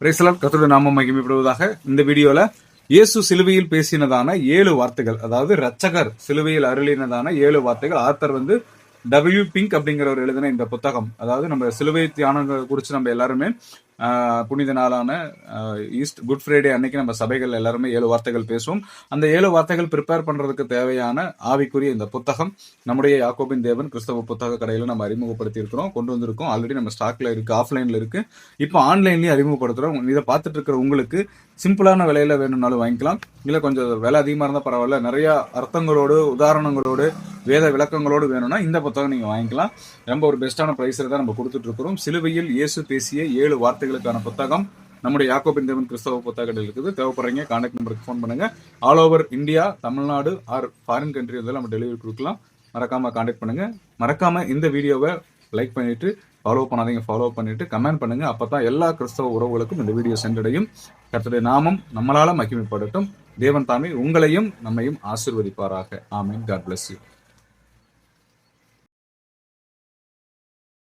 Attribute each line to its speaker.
Speaker 1: Praise the Lord. கர்த்தருடைய நாமம் மகிமைப்படுவதாக. இந்த வீடியோல இயேசு சிலுவையில் பேசினதான 7 வார்த்தைகள், அதாவது ரட்சகர் சிலுவையில் அருளினதான 7 வார்த்தைகள். Author W. பிங்க் அப்படிங்கிறவர் எழுதின இந்த புத்தகம். அதாவது நம்ம சிலுவை தியானங்கள் குறித்து நம்ம எல்லாருமே புனித நாளான ஈஸ்ட் குட் ஃப்ரைடே அன்னைக்கு நம்ம சபைகள் எல்லாருமே 7 வார்த்தைகள் பேசுவோம். அந்த 7 வார்த்தைகள் ப்ரிப்பேர் பண்றதுக்கு தேவையான ஆவிக்குரிய இந்த புத்தகம் நம்முடைய யாக்கோபின் தேவன் கிறிஸ்தவ புத்தக கடையில நம்ம அறிமுகப்படுத்தி இருக்கிறோம், கொண்டு வந்திருக்கோம். ஆல்ரெடி நம்ம ஸ்டாக்ல இருக்கு, ஆஃப்லைன்ல இருக்கு, இப்போ ஆன்லைன்லயும் அறிமுகப்படுத்துறோம். இதை பார்த்துட்டு இருக்கிற உங்களுக்கு சிம்பிளான விலையில வேணும்னாலும் வாங்கிக்கலாம், இல்லை கொஞ்சம் விலை அதிகமாக இருந்தால் பரவாயில்ல, நிறைய அர்த்தங்களோடு உதாரணங்களோடு வேத விளக்கங்களோடு வேணும்னா இந்த புத்தகம் நீங்கள் வாங்கிக்கலாம். ரொம்ப ஒரு பெஸ்ட்டான ப்ரைஸில் தான் நம்ம கொடுத்துட்டு இருக்கிறோம். சிலுவையில் இயேசு பேசிய 7 வார்த்தைகளுக்கான புத்தகம் நம்முடைய யாக்கோபின் தேவன் கிறிஸ்தவ புத்தகங்கள் இருக்குது. தேவைப்படுறீங்க கான்டாக்ட் நம்பருக்கு ஃபோன் பண்ணுங்க. All over India, Tamil Nadu or foreign country வந்து நம்ம டெலிவரி கொடுக்கலாம். மறக்காம கான்டாக்ட் பண்ணுங்க. மறக்காம இந்த வீடியோவை லைக் பண்ணிட்டு, ஃபாலோ பண்ணாதீங்க ஃபாலோ பண்ணிட்டு கமெண்ட் பண்ணுங்க. அப்பதான் எல்லா கிறிஸ்தவ உறவுகளுக்கும் இந்த வீடியோ சென்றடையும். கர்த்தருடைய நாமம் நம்மளால மகிமைப்படட்டும். தேவன் தாமே உங்களையும் நம்மையும் ஆசீர்வதிப்பாராக. ஆமென். God bless you.